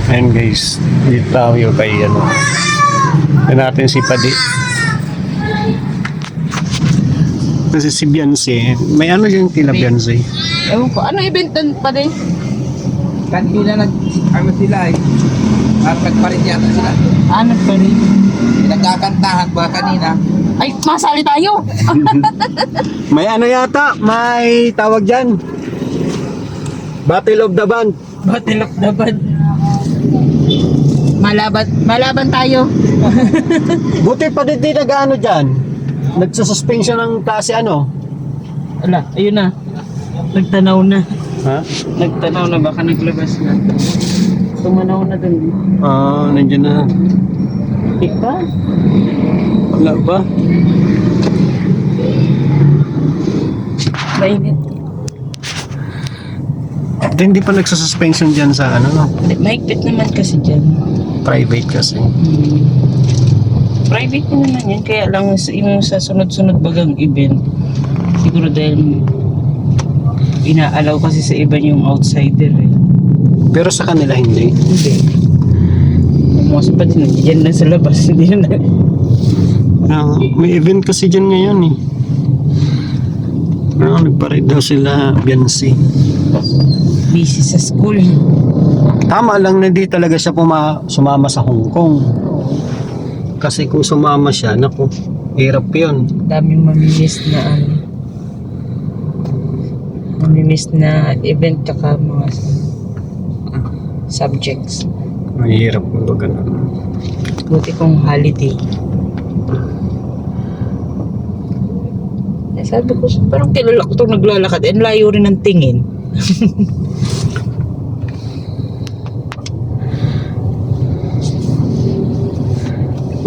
Ayan guys, dito tayo kay ano. Yan natin si Padi. Kasi si Beyonce, may ano yung tila Beyonce? Ewan ko, ano event doon pa din? Kanina ano sila eh. Nagpalit yata sila. Ano pa rin? Nagkakantahan ba kanina? Ay, masali tayo! May ano yata, may tawag dyan. Battle of the Band. Battle of the Band. Malaban tayo. Buti pa din nag-ano dyan. Nagsususpension ng klase ano. Ala, ayun na. Nagtanaw na. Ha? Nagtanaw na, baka naglabas na. Tumanaw na dun. Nandiyan na. Ika? Wala ba? Mainit. Hindi pa nagsususpension dyan sa ano, no? Mahigpit naman kasi dyan. Private kasi. Private na naman yan. Kaya lang yung sa sunod-sunod bagang event. Siguro dahil inaalaw kasi sa iba yung outsider eh. Pero sa kanila hindi. Hindi. Mas pa din, yan na sa labas. Hindi na. May event kasi dyan ngayon eh. Nagparid daw sila Beyonce. Busy sa school. Tama lang na hindi talaga siya sumama sa Hong Kong. Kasi kung sumama siya, naku, hirap yun. Daming mamimiss na ano. Mamimiss na event tsaka mga subjects. Mahirap kung ganun. Buti kong holiday. Sabi ko, parang kilala ko itong naglalakad. And layo rin ng tingin.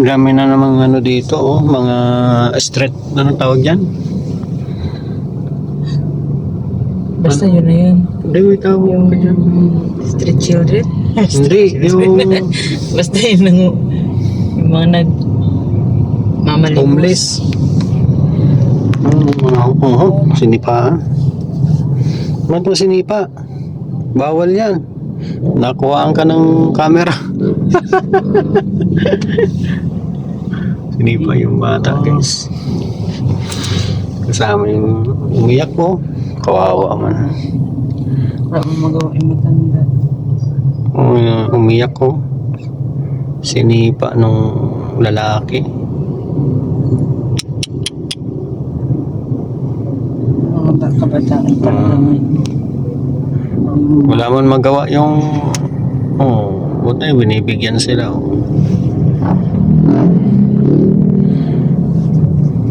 Dami na namang ano dito, oh, mga street, anong tawag dyan? Basta yun na yun. Hindi, may tawag Yung ka dyan. street children. Hindi, yung Basta yun yung mga mamalimos. homeless. Sinipaan. Ba't mo sinipa? Bawal yan. Nakuhaan ka ng camera. Sinipa yung bata, guys. Kasama yung umiyak ko. Kawawa man. Wala mo magawa yung matanda. Umiyak ko. Sinipa nung lalaki. Mga kabataan pa naman. Wala man magawa yung buti binibigyan sila.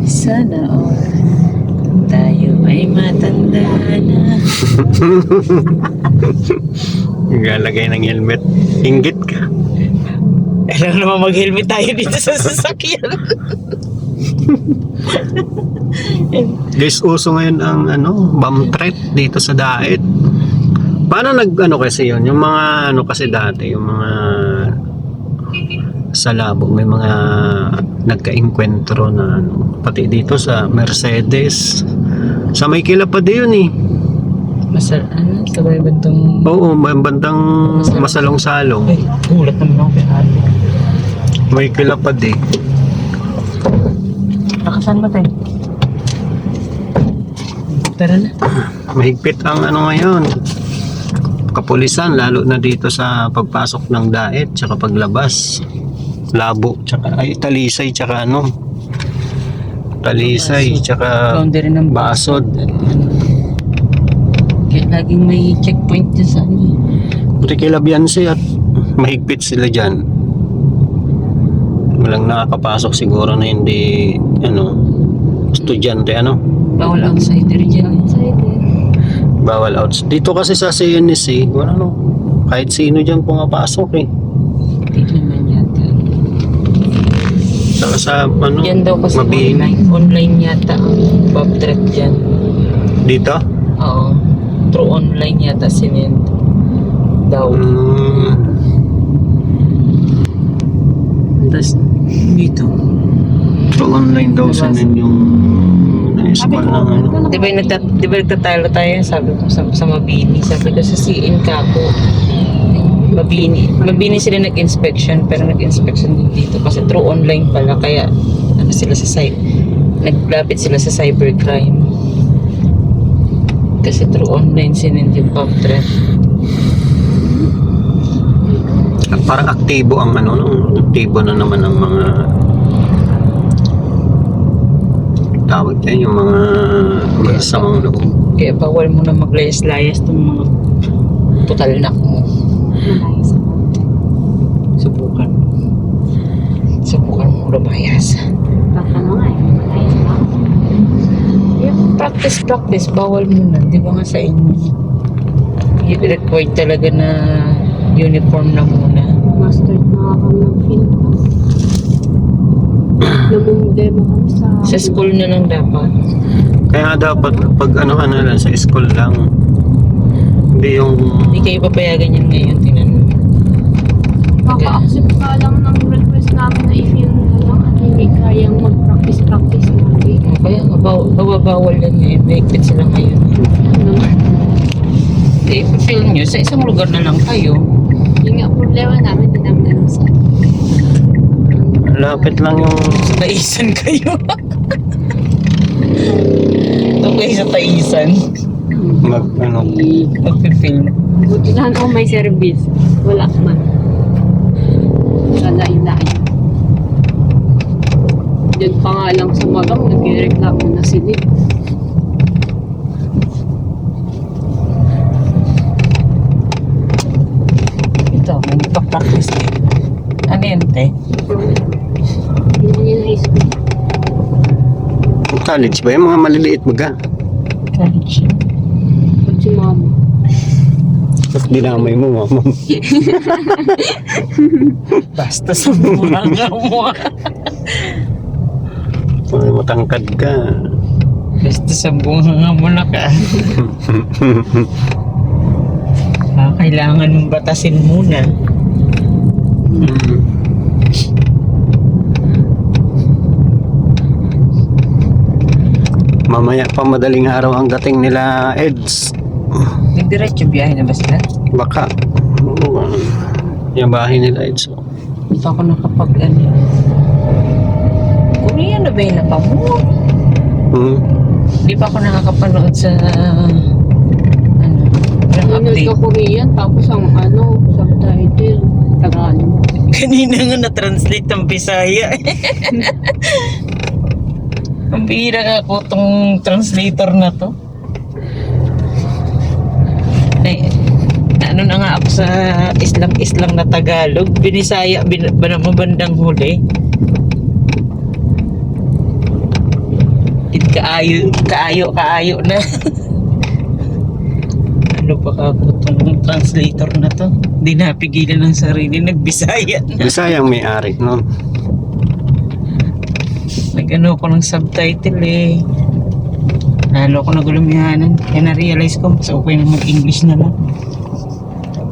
Sana all tayo ay matanda na. Naglalagay ng helmet. Inggit ka. Alam naman mag-helmet tayo dito sa sasakyan. Guys, uso ngayon ang bomb threat dito sa Daet. Paano kasi yun? Yung mga kasi dati, yung mga sa Labo, may mga nagka-enkwentro na pati dito sa Mercedes. Sa Maykila pa din yun eh. Sa may bantong... Oo, may bandang Masalong-salong. Ay, ulat naman ako kay ate. Maykila pa din. Nakasan ba tayo? Tara na. Mahigpit ang ngayon. Kapulisan, lalo na dito sa pagpasok ng Daet, tsaka paglabas. Labo, tsaka Talisay, tsaka Talisay, tsaka Boundary ng Basod. Kaya laging may checkpoint dyan sa ano. Buti kila Beyonce at mahigpit sila dyan. Walang nakakapasok siguro na hindi, estudyante, Bawal outsider dyan. bawal out. Dito kasi sa CNSC, kahit sino dyan pumapasok eh. Hindi naman yata. Saka sa, Yan daw kasi mabini. online yata ang bob trip dyan. Dito? Oo. Through online yata sinend daw. Tapos dito. So online daw sa yung na-eskwal ng Di ba nagtatalo tayo? Sabi ko sa Mabini. Sabi ko sa CN ka ako. Mabini sila nag-inspection, pero nag-inspection din dito kasi through online pala, kaya ano sila sa site, naglapit sila sa cybercrime kasi through online sinend yung pump threat. Parang aktibo ang ano, no? Aktibo na naman ang mga tawag yan, yung mga masamang loob. Kaya bawal mo na maglayas-layas ng mga putalnak mo. Subukan mo lumayas. Practice, bawal mo na. Di ba nga sa inyo? I-required talaga na uniform na muna. Master na ako ng film. Namumdema kami Sa school na lang dapat. Kaya dapat pag ano ka na lang sa school lang. Hindi yung Hindi kayo papayagan yan ngayon, tinanong. Maka-accept ka lang ng request namin na if yun na lang at hindi kayang mag-practice namin. Kaya nga, bawal yan ngayon. Mahigpit sila ngayon. Eh, feel nyo, sa isang lugar na lang kayo. Yung nga problema namin, hindi namin alam sa lapit lang yung Sa Taisan kayo. Ito kayo sa Taisan. mag ano. Magpipilm. buti lang kung may service. Wala man. Lalain-lain. Diyan pa nga lang sa magang, nag-reklamo na sila. Ito, may nagpa-practice din. Ano yan, te? Hindi yun high school. College ba yung mga maliliit baga? College. Pag si mama. Ba't dinamay mo mama? Basta sa mga mo. Ay, matangkad ka. Basta sa bunga mo na ka. Kailangan mong batasin muna. Mamaya pa madaling araw ang dating nila Eds. Nagdiretso biyahe na ba sila? Baka. Yung bahay nila Eds. Hindi pa ako nakapag ano. Korean na ba yung napamo? Hindi pa ako nakakapanood sa ano, ng Nanood update. ka Korean, tapos ang subtitle, Tagalog. Kanina nga na-translate ang Bisaya. Ang bihira nga ako tong translator na to. Ay, ano na nga ako sa Islang na Tagalog. Binisaya, mabandang huli. Kaayo na. Ano ba ka ako tong translator na to? Hindi napigilan ng sarili, nagbisaya na. Bisayang may-ari nun. Nag-ano ko ng subtitle eh. Lalo ko nagulumihanan. Kaya na-realize ko, mas okay na mag-English na lang.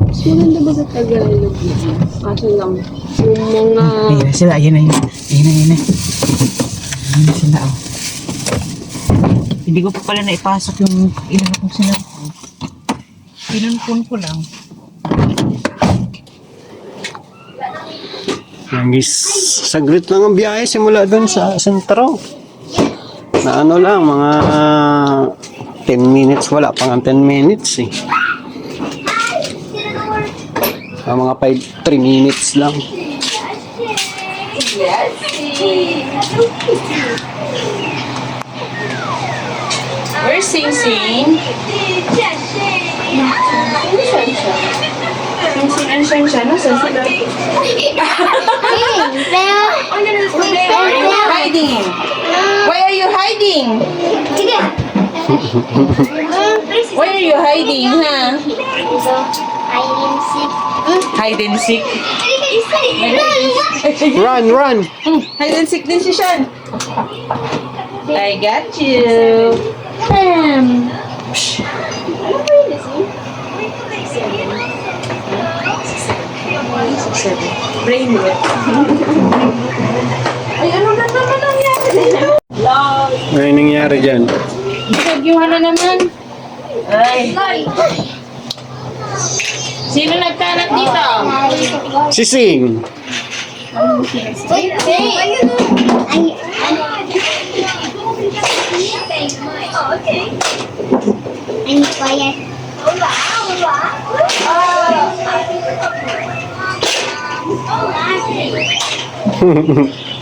Mas maganda ba sa Tagalog yun? Kaso lang, yung mga... Ayan na sila, ayan na yun. Ayan na sila, oh. Hindi ko pa pala naipasok yung ilan kong sinapon. Pinunpun ko lang. Nangis, saglit lang ang biyahe simula doon sa sentro. Na ano lang, mga 10 minutes, wala pang 10 minutes eh. Mga 3 minutes lang. Where's Sing Sing? Sing siya, nasa sila? Hiding. Why are you hiding? Why are you hiding, ha? Hide and seek. Run! Hide and seek din si Sean. I got you. Brain rot. Ay, ano na naman nangyari? Ano nangyari dyan? Sagyuhan na naman. Ay. Sino nagkalat dito? Sising. I'm quiet. Oh,